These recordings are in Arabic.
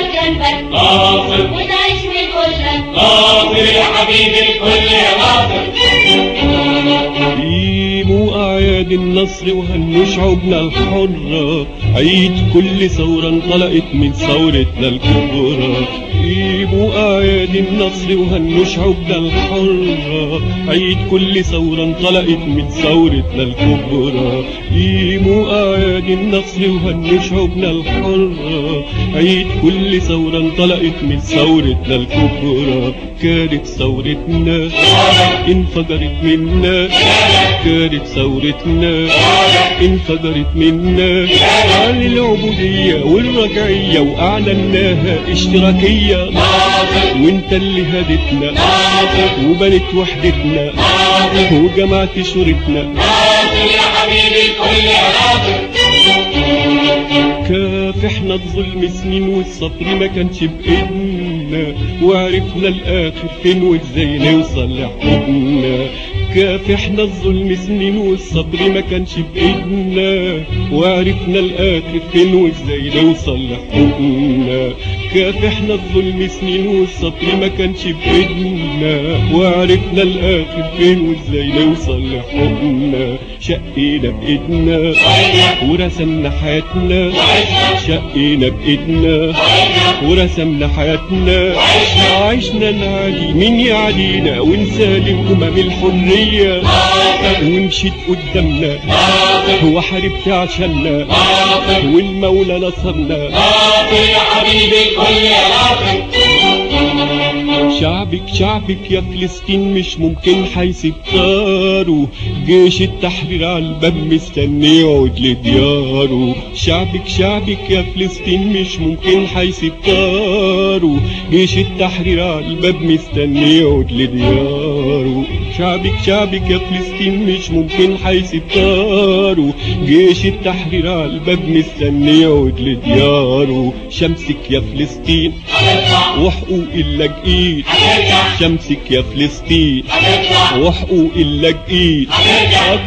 نكبر جنبك ناصر ونعيش ونقول لك ناصر يا حبيب الكل يا ناصر. قيموا أعياد النصر وهنوا شعوبنا الحرة، عيد كل ثورة انطلقت من ثورتنا الكبرى. قيموا أعياد النصر وهنوا شعوبنا الحرة، عيد كل ثورة انطلقت من ثورتنا الكبرى. قيموا أعياد النصر وهنوا شعوبنا الحرة، عيد كل ثورة انطلقت من ثورتنا الكبرى. كانت ثورتنا انفجرت منا، كانت ثورتنا انفجرت منا عن العبودية والرجعية وأعلناها اشتراكية. وانت اللي هدتنا وبنت وحدتنا وجمعت شورتنا. ناصر يا حبيب الكل يا ناصر. كافحنا الظلم سنين والصبر ما كانش بإيدنا، وعرفنا الآخر فين وازاي نوصل لحقوقنا. كافحنا الظلم سنين والصبر ما كانش بإيدنا، وعرفنا الآخر فين وازاي نوصل لحقوقنا. كافحنا الظلم سنين والصبر ما كانش بإيدنا، وعرفنا الآخر فين وازاي نوصل لحقوقنا. شقينا بإيدنا ورسمنا حياتنا، شقينا بإيدنا ورسمنا حياتنا. عشنا نعادي مين يعادينا ونسالم الحرية، ومشيت قدامنا وحاربت عشاننا والمولى نصرنا. ناصر يا حبيب الكل يا ناصر. شعبك يا فلسطين مش ممكن حيسيب طاره، جيش التحرير على الباب مستني يعود لدياره. شعبك يا فلسطين مش ممكن حيسيب طاره، جيش التحرير على الباب مستني يعود لدياره. شعبك يا فلسطين مش ممكن حيسيب طاره، جيش التحرير على الباب مستني يعود لدياره. شمسك يا فلسطين وحقوق اللاجئين، شمسك يا فلسطين وحقوق اللاجئين.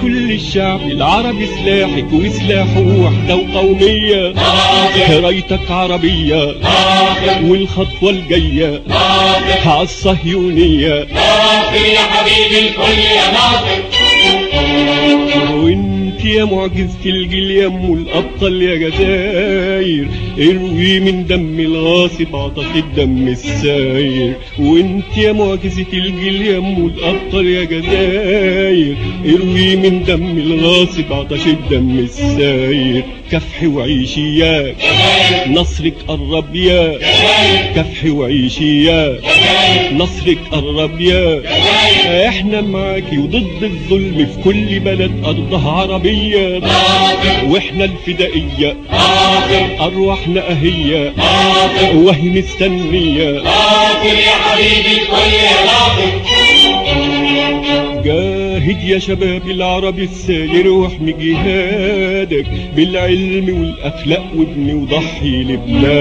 كل الشعب العربي سلاحك وسلاحه وحدة وقومية، رايتك عربية والخطوة الجاية عالصهيونية. ناصر يا حبيب الكل يا ناصر. وانت يا معجزة الجيل يا ام الابطال يا جزاير، اروي من دم الغاصب عطش الدم الساير. وانت يا معجزة الجيل يا ام الابطال يا جزاير، اروي من دم الغاصب عطش الدم الساير. كفحي وعيشي يا نصرك قرب يا، كفحي وعيشي يا نصرك قرب يا. احنا معاكي وضد الظلم في كل بلد ارضها عربية، واحنا الفدائية ارواحنا اهية وهي مستنية. ناصر يا حبيبي الكل يا ناصر. جاهد يا شباب العربي الساير واحمي جهادك بالعلم والاخلاق وابني وضحي لبلادك.